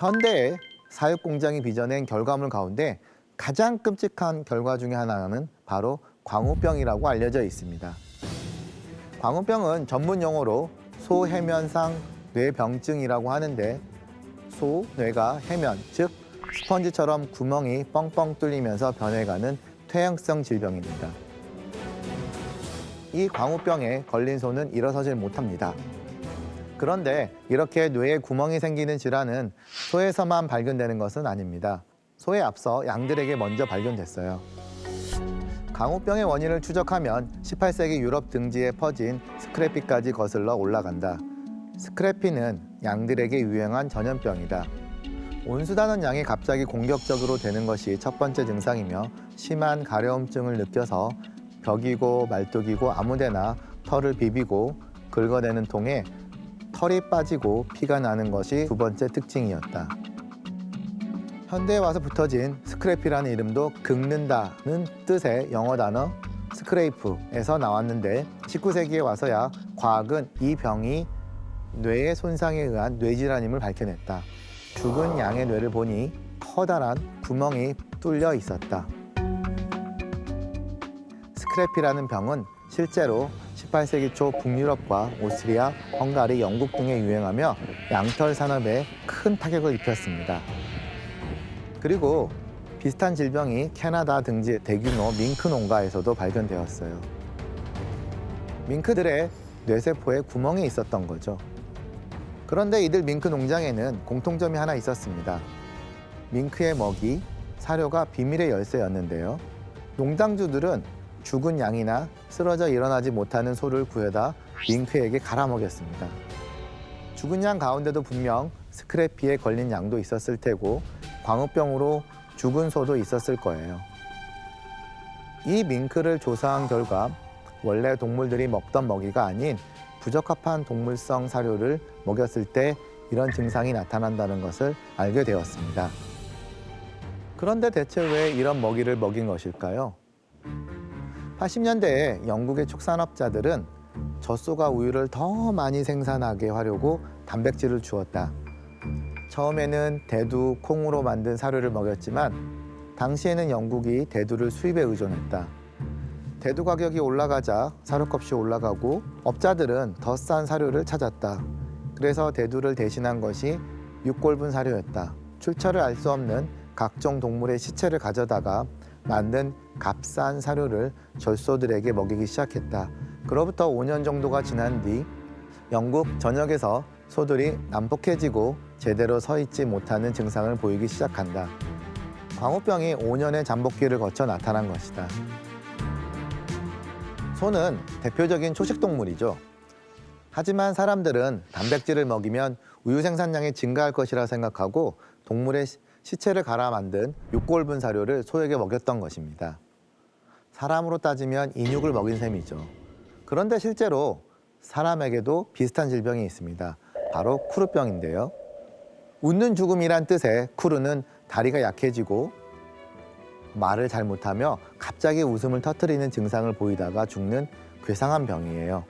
현대의 사육 공장이 빚어낸 결과물 가운데 가장 끔찍한 결과 중에 하나는 바로 광우병이라고 알려져 있습니다. 광우병은 전문 용어로 소해면상 뇌병증이라고 하는데 소뇌가 해면, 즉 스펀지처럼 구멍이 뻥뻥 뚫리면서 변해가는 퇴행성 질병입니다. 이 광우병에 걸린 소는 일어서질 못합니다. 그런데 이렇게 뇌에 구멍이 생기는 질환은 소에서만 발견되는 것은 아닙니다. 소에 앞서 양들에게 먼저 발견됐어요. 광우병의 원인을 추적하면 18세기 유럽 등지에 퍼진 스크래피까지 거슬러 올라간다. 스크래피는 양들에게 유행한 전염병이다. 온수다는 양이 갑자기 공격적으로 되는 것이 첫 번째 증상이며 심한 가려움증을 느껴서 벽이고 말뚝이고 아무데나 털을 비비고 긁어내는 통에 털이 빠지고 피가 나는 것이 두 번째 특징이었다. 현대에 와서 붙어진 스크래피라는 이름도 긁는다는 뜻의 영어 단어 스크레이프에서 나왔는데 19세기에 와서야 과학은 이 병이 뇌의 손상에 의한 뇌질환임을 밝혀냈다. 죽은 양의 뇌를 보니 커다란 구멍이 뚫려 있었다. 스크래피라는 병은 실제로 18세기 초 북유럽과 오스트리아, 헝가리, 영국 등에 유행하며 양털 산업에 큰 타격을 입혔습니다. 그리고 비슷한 질병이 캐나다 등지 대규모 밍크 농가에서도 발견되었어요. 밍크들의 뇌세포에 구멍이 있었던 거죠. 그런데 이들 밍크 농장에는 공통점이 하나 있었습니다. 밍크의 먹이, 사료가 비밀의 열쇠였는데요. 농장주들은 죽은 양이나 쓰러져 일어나지 못하는 소를 구해다 밍크에게 갈아먹였습니다. 죽은 양 가운데도 분명 스크래피에 걸린 양도 있었을 테고 광우병으로 죽은 소도 있었을 거예요. 이 밍크를 조사한 결과 원래 동물들이 먹던 먹이가 아닌 부적합한 동물성 사료를 먹였을 때 이런 증상이 나타난다는 것을 알게 되었습니다. 그런데 대체 왜 이런 먹이를 먹인 것일까요? 80년대에 영국의 축산업자들은 젖소가 우유를 더 많이 생산하게 하려고 단백질을 주었다. 처음에는 대두, 콩으로 만든 사료를 먹였지만 당시에는 영국이 대두를 수입에 의존했다. 대두 가격이 올라가자 사료값이 올라가고 업자들은 더 싼 사료를 찾았다. 그래서 대두를 대신한 것이 육골분 사료였다. 출처를 알 수 없는 각종 동물의 시체를 가져다가 만든 값싼 사료를 젖소들에게 먹이기 시작했다. 그로부터 5년 정도가 지난 뒤 영국 전역에서 소들이 난폭해지고 제대로 서 있지 못하는 증상을 보이기 시작한다. 광우병이 5년의 잠복기를 거쳐 나타난 것이다. 소는 대표적인 초식동물이죠. 하지만 사람들은 단백질을 먹이면 우유 생산량이 증가할 것이라 생각하고 동물의 시체를 갈아 만든 육골분 사료를 소에게 먹였던 것입니다. 사람으로 따지면 인육을 먹인 셈이죠. 그런데 실제로 사람에게도 비슷한 질병이 있습니다. 바로 쿠르병인데요. 웃는 죽음이란 뜻의 쿠르는 다리가 약해지고 말을 잘 못하며 갑자기 웃음을 터뜨리는 증상을 보이다가 죽는 괴상한 병이에요.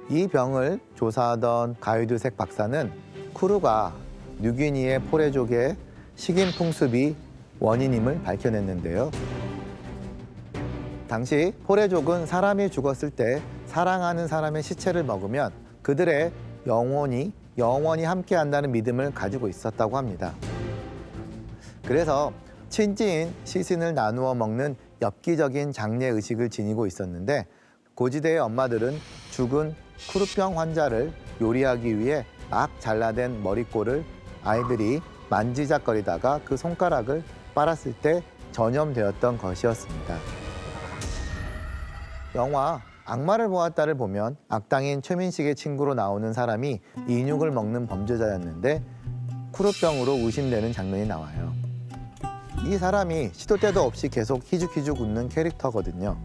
이 병을 조사하던 가이드색 박사는 쿠르가 뉴기니의 포레족의 식인풍습이 원인임을 밝혀냈는데요. 당시 포레족은 사람이 죽었을 때 사랑하는 사람의 시체를 먹으면 그들의 영혼이 함께한다는 믿음을 가지고 있었다고 합니다. 그래서 친지인 시신을 나누어 먹는 엽기적인 장례 의식을 지니고 있었는데 고지대의 엄마들은 죽은 쿠르병 환자를 요리하기 위해 막 잘라낸 머리꼴을 아이들이 만지작거리다가 그 손가락을 빨았을 때 전염되었던 것이었습니다. 영화 악마를 보았다를 보면 악당인 최민식의 친구로 나오는 사람이 인육을 먹는 범죄자였는데 쿠르병으로 의심되는 장면이 나와요. 이 사람이 시도 때도 없이 계속 희죽희죽 웃는 캐릭터거든요.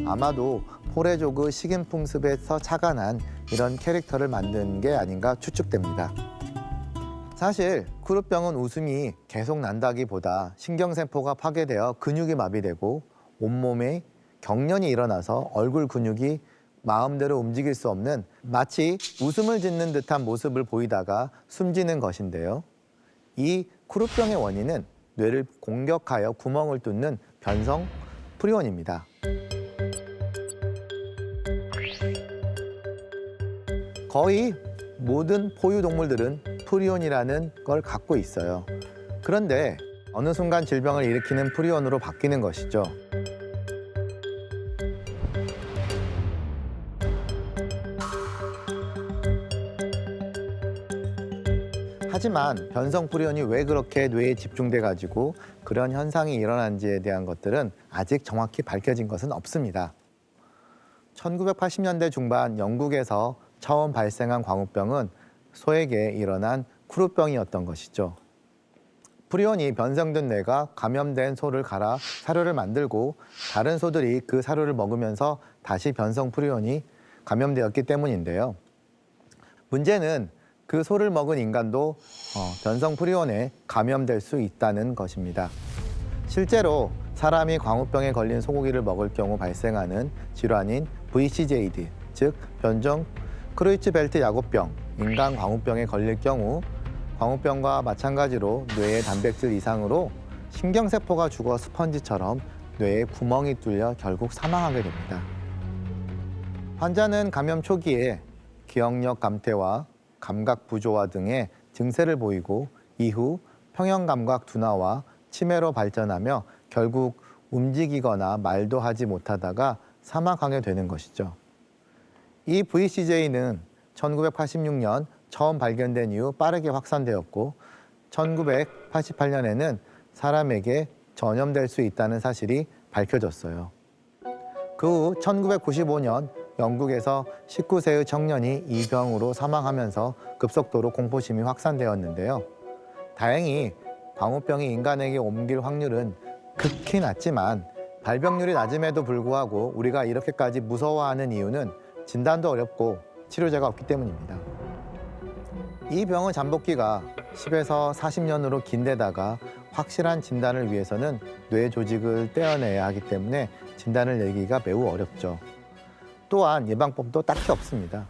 아마도 포레조그 식인풍습에서 착안한 이런 캐릭터를 만든 게 아닌가 추측됩니다. 사실 쿠르병은 웃음이 계속 난다기보다 신경세포가 파괴되어 근육이 마비되고 온몸에 경련이 일어나서 얼굴 근육이 마음대로 움직일 수 없는 마치 웃음을 짓는 듯한 모습을 보이다가 숨지는 것인데요. 이 크루병의 원인은 뇌를 공격하여 구멍을 뚫는 변성 프리온입니다. 거의 모든 포유동물들은 프리온이라는 걸 갖고 있어요. 그런데 어느 순간 질병을 일으키는 프리온으로 바뀌는 것이죠. 하지만 변성 프리온이 왜 그렇게 뇌에 집중돼 가지고 그런 현상이 일어난지에 대한 것들은 아직 정확히 밝혀진 것은 없습니다. 1980년대 중반 영국에서 처음 발생한 광우병은 소에게 일어난 크루병이었던 것이죠. 프리온이 변성된 뇌가 감염된 소를 갈아 사료를 만들고 다른 소들이 그 사료를 먹으면서 다시 변성 프리온이 감염되었기 때문인데요. 문제는 그 소를 먹은 인간도 변성 프리온에 감염될 수 있다는 것입니다. 실제로 사람이 광우병에 걸린 소고기를 먹을 경우 발생하는 질환인 VCJD, 즉 변종 크루이츠벨트 야구병, 인간 광우병에 걸릴 경우 광우병과 마찬가지로 뇌의 단백질 이상으로 신경세포가 죽어 스펀지처럼 뇌에 구멍이 뚫려 결국 사망하게 됩니다. 환자는 감염 초기에 기억력 감퇴와 감각 부조화 등의 증세를 보이고 이후 평형감각 둔화와 치매로 발전하며 결국 움직이거나 말도 하지 못하다가 사망하게 되는 것이죠. 이 VCJ는 1986년 처음 발견된 이후 빠르게 확산되었고 1988년에는 사람에게 전염될 수 있다는 사실이 밝혀졌어요. 그 후 1995년 영국에서 19세의 청년이 이 병으로 사망하면서 급속도로 공포심이 확산되었는데요. 다행히 광우병이 인간에게 옮길 확률은 극히 낮지만 발병률이 낮음에도 불구하고 우리가 이렇게까지 무서워하는 이유는 진단도 어렵고 치료제가 없기 때문입니다. 이 병의 잠복기가 10에서 40년으로 긴데다가 확실한 진단을 위해서는 뇌 조직을 떼어내야 하기 때문에 진단을 내기가 매우 어렵죠. 또한 예방법도 딱히 없습니다.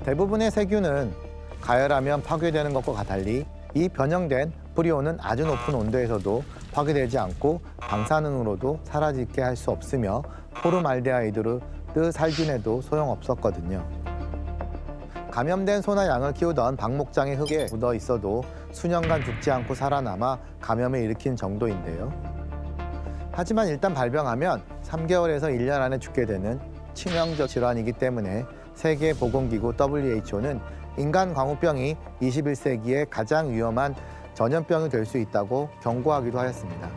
대부분의 세균은 가열하면 파괴되는 것과 달리 이 변형된 프리온은 아주 높은 온도에서도 파괴되지 않고 방사능으로도 사라지게 할 수 없으며 포름알데하이드 살균에도 소용없었거든요. 감염된 소나 양을 키우던 방목장의 흙에 묻어 있어도 수년간 죽지 않고 살아남아 감염을 일으킨 정도인데요. 하지만 일단 발병하면 3개월에서 1년 안에 죽게 되는 치명적 질환이기 때문에 세계보건기구 WHO는 인간 광우병이 21세기의 가장 위험한 전염병이 될 수 있다고 경고하기도 하였습니다.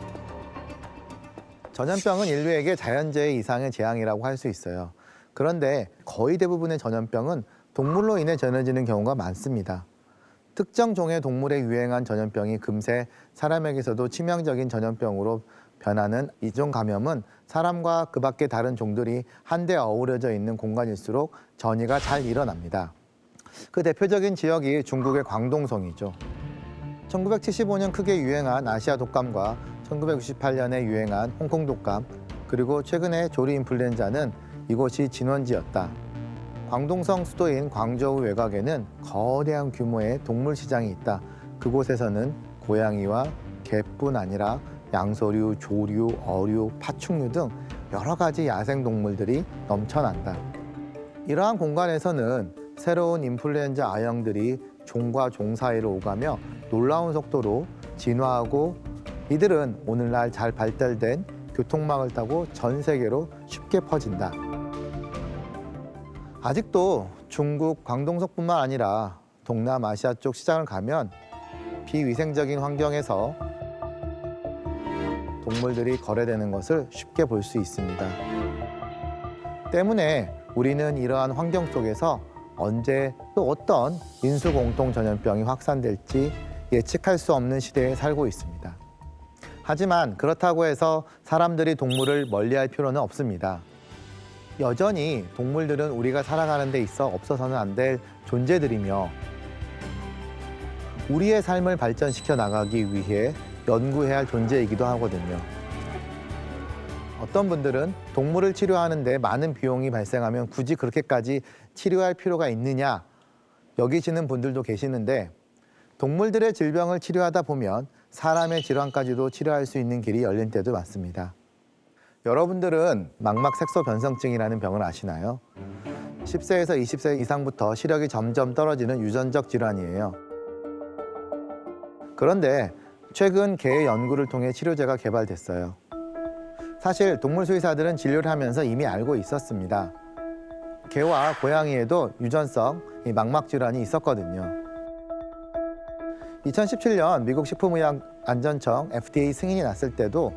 전염병은 인류에게 자연재해 이상의 재앙이라고 할 수 있어요. 그런데 거의 대부분의 전염병은 동물로 인해 전해지는 경우가 많습니다. 특정 종의 동물에 유행한 전염병이 금세 사람에게서도 치명적인 전염병으로 변하는 이종 감염은 사람과 그 밖의 다른 종들이 한데 어우러져 있는 공간일수록 전이가 잘 일어납니다. 그 대표적인 지역이 중국의 광동성이죠. 1975년 크게 유행한 아시아 독감과 1968년에 유행한 홍콩 독감, 그리고 최근의 조리 인플루엔자는 이곳이 진원지였다. 광동성 수도인 광저우 외곽에는 거대한 규모의 동물 시장이 있다. 그곳에서는 고양이와 개뿐 아니라 양서류, 조류, 어류, 파충류 등 여러 가지 야생 동물들이 넘쳐난다. 이러한 공간에서는 새로운 인플루엔자 아형들이 종과 종 사이를 오가며 놀라운 속도로 진화하고 이들은 오늘날 잘 발달된 교통망을 타고 전 세계로 쉽게 퍼진다. 아직도 중국 광동성뿐만 아니라 동남아시아 쪽 시장을 가면 비위생적인 환경에서 동물들이 거래되는 것을 쉽게 볼 수 있습니다. 때문에 우리는 이러한 환경 속에서 언제 또 어떤 인수공통 전염병이 확산될지 예측할 수 없는 시대에 살고 있습니다. 하지만 그렇다고 해서 사람들이 동물을 멀리할 필요는 없습니다. 여전히 동물들은 우리가 살아가는 데 있어 없어서는 안 될 존재들이며 우리의 삶을 발전시켜 나가기 위해 연구해야 할 존재이기도 하거든요. 어떤 분들은 동물을 치료하는데 많은 비용이 발생하면 굳이 그렇게까지 치료할 필요가 있느냐 여기시는 분들도 계시는데, 동물들의 질병을 치료하다 보면 사람의 질환까지도 치료할 수 있는 길이 열린 때도 많습니다. 여러분들은 망막색소변성증이라는 병을 아시나요? 10세에서 20세 이상부터 시력이 점점 떨어지는 유전적 질환이에요. 그런데 최근 개 연구를 통해 치료제가 개발됐어요. 사실 동물 수의사들은 진료를 하면서 이미 알고 있었습니다. 개와 고양이에도 유전성 망막 질환이 있었거든요. 2017년 미국 식품의약안전청 FDA 승인이 났을 때도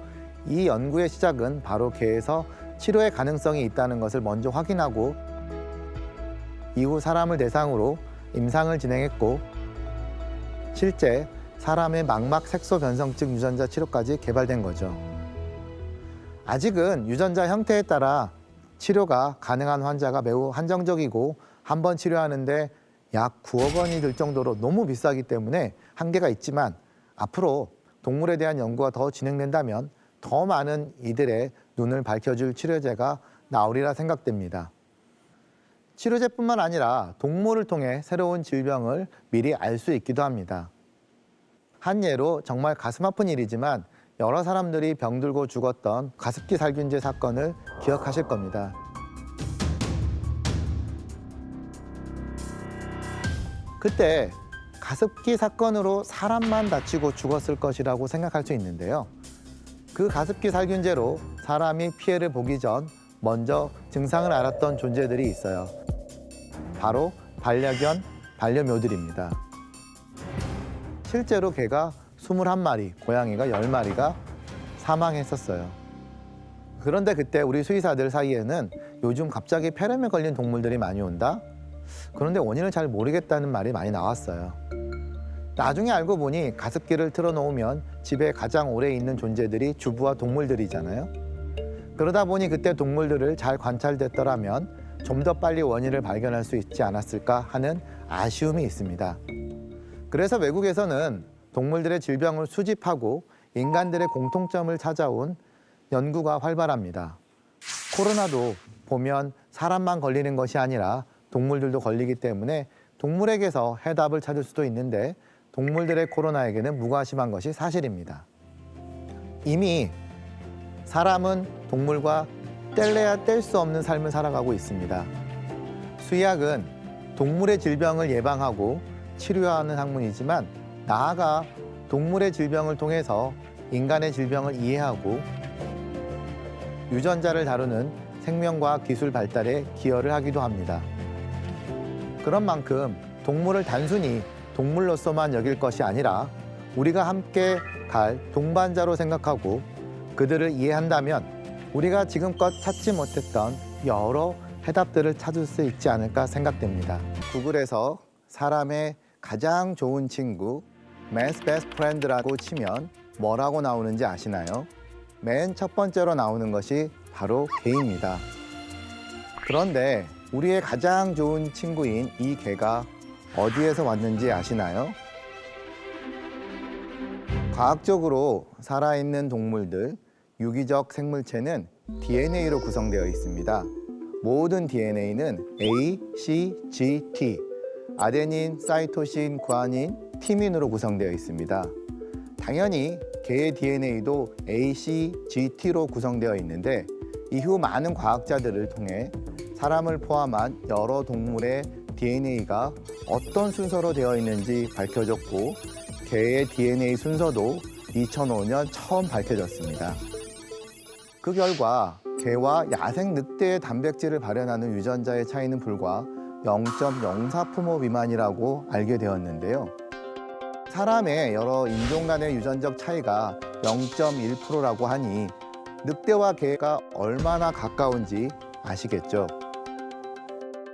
이 연구의 시작은 바로 개에서 치료의 가능성이 있다는 것을 먼저 확인하고 이후 사람을 대상으로 임상을 진행했고, 실제 사람의 망막 색소 변성증 유전자 치료까지 개발된 거죠. 아직은 유전자 형태에 따라 치료가 가능한 환자가 매우 한정적이고 한 번 치료하는데 약 9억 원이 들 정도로 너무 비싸기 때문에 한계가 있지만, 앞으로 동물에 대한 연구가 더 진행된다면 더 많은 이들의 눈을 밝혀줄 치료제가 나오리라 생각됩니다. 치료제뿐만 아니라 동물을 통해 새로운 질병을 미리 알 수 있기도 합니다. 한 예로 정말 가슴 아픈 일이지만 여러 사람들이 병들고 죽었던 가습기 살균제 사건을 기억하실 겁니다. 그때 가습기 사건으로 사람만 다치고 죽었을 것이라고 생각할 수 있는데요. 그 가습기 살균제로 사람이 피해를 보기 전 먼저 증상을 알았던 존재들이 있어요. 바로 반려견, 반려묘들입니다. 실제로 개가 21마리, 고양이가 10마리가 사망했었어요. 그런데 그때 우리 수의사들 사이에는 요즘 갑자기 폐렴에 걸린 동물들이 많이 온다? 그런데 원인을 잘 모르겠다는 말이 많이 나왔어요. 나중에 알고 보니 가습기를 틀어놓으면 집에 가장 오래 있는 존재들이 주부와 동물들이잖아요. 그러다 보니 그때 동물들을 잘 관찰됐더라면 좀 더 빨리 원인을 발견할 수 있지 않았을까 하는 아쉬움이 있습니다. 그래서 외국에서는 동물들의 질병을 수집하고 인간들의 공통점을 찾아온 연구가 활발합니다. 코로나도 보면 사람만 걸리는 것이 아니라 동물들도 걸리기 때문에 동물에게서 해답을 찾을 수도 있는데, 동물들의 코로나에게는 무관심한 것이 사실입니다. 이미 사람은 동물과 뗄래야 뗄 수 없는 삶을 살아가고 있습니다. 수의학은 동물의 질병을 예방하고 치료하는 학문이지만, 나아가 동물의 질병을 통해서 인간의 질병을 이해하고 유전자를 다루는 생명과학 기술 발달에 기여를 하기도 합니다. 그런 만큼 동물을 단순히 동물로서만 여길 것이 아니라 우리가 함께 갈 동반자로 생각하고 그들을 이해한다면 우리가 지금껏 찾지 못했던 여러 해답들을 찾을 수 있지 않을까 생각됩니다. 구글에서 사람의 가장 좋은 친구, Man's Best Friend라고 치면 뭐라고 나오는지 아시나요? 맨 첫 번째로 나오는 것이 바로 개입니다. 그런데 우리의 가장 좋은 친구인 이 개가 어디에서 왔는지 아시나요? 과학적으로 살아있는 동물들, 유기적 생물체는 DNA로 구성되어 있습니다. 모든 DNA는 A, C, G, T, 아데닌, 사이토신, 구아닌, 티민으로 구성되어 있습니다. 당연히 개의 DNA도 A, C, G, T로 구성되어 있는데, 이후 많은 과학자들을 통해 사람을 포함한 여러 동물의 DNA가 어떤 순서로 되어 있는지 밝혀졌고, 개의 DNA 순서도 2005년 처음 밝혀졌습니다. 그 결과 개와 야생 늑대의 단백질을 발현하는 유전자의 차이는 불과 0.04 푸모 미만이라고 알게 되었는데요. 사람의 여러 인종 간의 유전적 차이가 0.1%라고 하니 늑대와 개가 얼마나 가까운지 아시겠죠?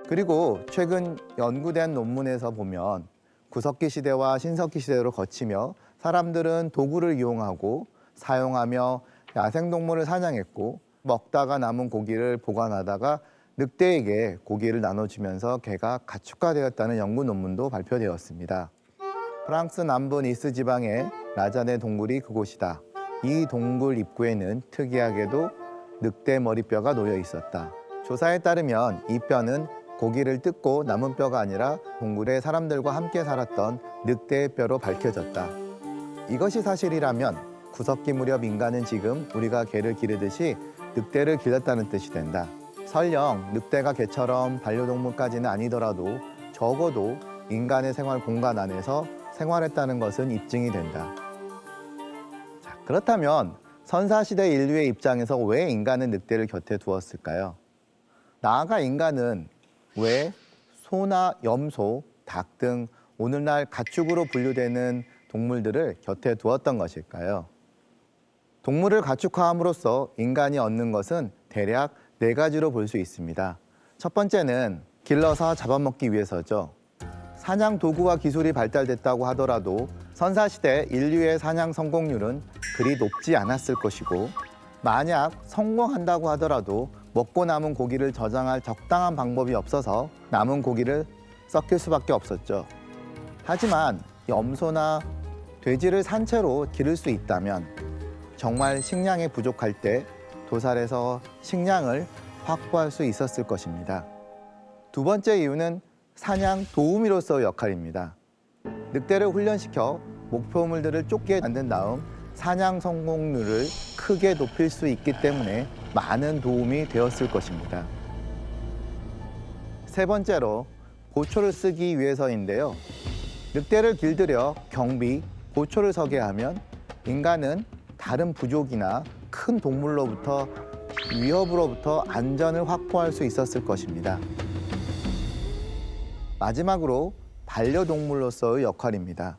그리고 최근 연구된 논문에서 보면 구석기 시대와 신석기 시대로 거치며 사람들은 도구를 이용하고 사용하며 야생동물을 사냥했고, 먹다가 남은 고기를 보관하다가 늑대에게 고기를 나눠주면서 개가 가축화되었다는 연구 논문도 발표되었습니다. 프랑스 남부 니스 지방의 라자네 동굴이 그곳이다. 이 동굴 입구에는 특이하게도 늑대 머리뼈가 놓여 있었다. 조사에 따르면 이 뼈는 고기를 뜯고 남은 뼈가 아니라 동굴에 사람들과 함께 살았던 늑대의 뼈로 밝혀졌다. 이것이 사실이라면 구석기 무렵 인간은 지금 우리가 개를 기르듯이 늑대를 길렀다는 뜻이 된다. 설령 늑대가 개처럼 반려동물까지는 아니더라도 적어도 인간의 생활 공간 안에서 생활했다는 것은 입증이 된다. 자, 그렇다면 선사시대 인류의 입장에서 왜 인간은 늑대를 곁에 두었을까요? 나아가 인간은 왜 소나 염소, 닭 등 오늘날 가축으로 분류되는 동물들을 곁에 두었던 것일까요? 동물을 가축화함으로써 인간이 얻는 것은 대략 4가지로 볼 수 있습니다. 첫 번째는 길러서 잡아먹기 위해서죠. 사냥 도구와 기술이 발달됐다고 하더라도 선사시대 인류의 사냥 성공률은 그리 높지 않았을 것이고, 만약 성공한다고 하더라도 먹고 남은 고기를 저장할 적당한 방법이 없어서 남은 고기를 썩힐 수밖에 없었죠. 하지만 염소나 돼지를 산채로 기를 수 있다면 정말 식량이 부족할 때 도살에서 식량을 확보할 수 있었을 것입니다. 두 번째 이유는 사냥 도우미로서의 역할입니다. 늑대를 훈련시켜 목표물들을 쫓게 만든 다음 사냥 성공률을 크게 높일 수 있기 때문에 많은 도움이 되었을 것입니다. 세 번째로 보초를 쓰기 위해서인데요. 늑대를 길들여 경비, 보초를 서게 하면 인간은 다른 부족이나 큰 동물로부터 위협으로부터 안전을 확보할 수 있었을 것입니다. 마지막으로 반려동물로서의 역할입니다.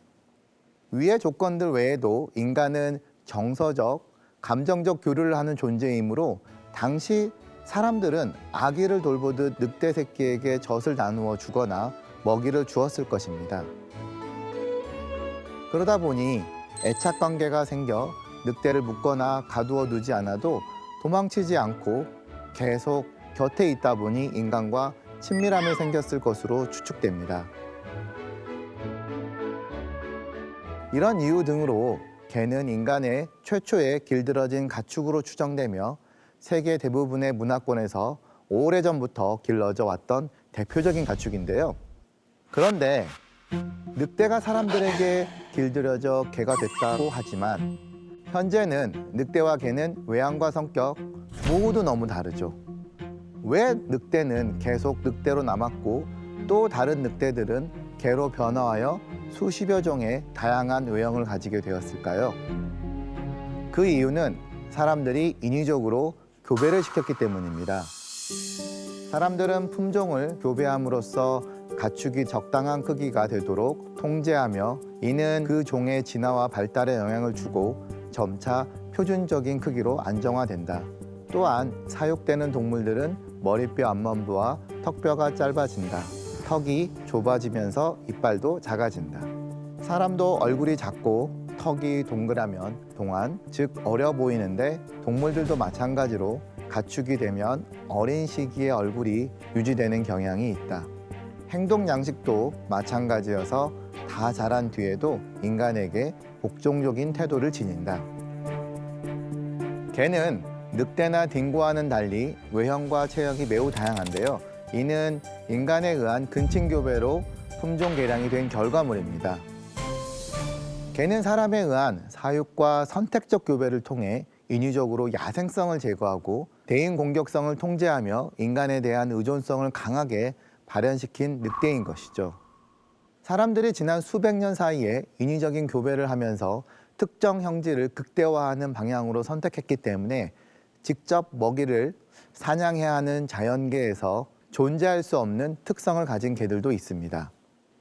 위의 조건들 외에도 인간은 정서적, 감정적 교류를 하는 존재이므로 당시 사람들은 아기를 돌보듯 늑대 새끼에게 젖을 나누어 주거나 먹이를 주었을 것입니다. 그러다 보니 애착 관계가 생겨 늑대를 묶거나 가두어 두지 않아도 도망치지 않고 계속 곁에 있다 보니 인간과 친밀함이 생겼을 것으로 추측됩니다. 이런 이유 등으로 개는 인간의 최초의 길들여진 가축으로 추정되며 세계 대부분의 문화권에서 오래전부터 길러져 왔던 대표적인 가축인데요. 그런데 늑대가 사람들에게 길들여져 개가 됐다고 하지만 현재는 늑대와 개는 외향과 성격 모두 너무 다르죠. 왜 늑대는 계속 늑대로 남았고 또 다른 늑대들은 개로 변화하여 수십여 종의 다양한 외형을 가지게 되었을까요? 그 이유는 사람들이 인위적으로 교배를 시켰기 때문입니다. 사람들은 품종을 교배함으로써 가축이 적당한 크기가 되도록 통제하며 이는 그 종의 진화와 발달에 영향을 주고 점차 표준적인 크기로 안정화된다. 또한 사육되는 동물들은 머리뼈 앞면부와 턱뼈가 짧아진다. 턱이 좁아지면서 이빨도 작아진다. 사람도 얼굴이 작고 턱이 동그라면 동안, 즉 어려 보이는데 동물들도 마찬가지로 가축이 되면 어린 시기의 얼굴이 유지되는 경향이 있다. 행동 양식도 마찬가지여서 다 자란 뒤에도 인간에게 복종적인 태도를 지닌다. 개는 늑대나 딩고와는 달리 외형과 체형이 매우 다양한데요. 이는 인간에 의한 근친교배로 품종 개량이 된 결과물입니다. 개는 사람에 의한 사육과 선택적 교배를 통해 인위적으로 야생성을 제거하고 대인 공격성을 통제하며 인간에 대한 의존성을 강하게 발현시킨 늑대인 것이죠. 사람들이 지난 수백 년 사이에 인위적인 교배를 하면서 특정 형질을 극대화하는 방향으로 선택했기 때문에 직접 먹이를 사냥해야 하는 자연계에서 존재할 수 없는 특성을 가진 개들도 있습니다.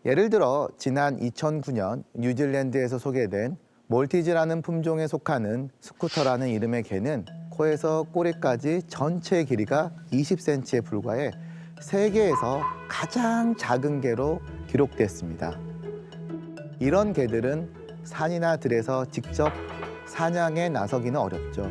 예를 들어 지난 2009년 뉴질랜드에서 소개된 몰티즈라는 품종에 속하는 스쿠터라는 이름의 개는 코에서 꼬리까지 전체 길이가 20cm에 불과해 세계에서 가장 작은 개로 기록됐습니다. 이런 개들은 산이나 들에서 직접 사냥에 나서기는 어렵죠.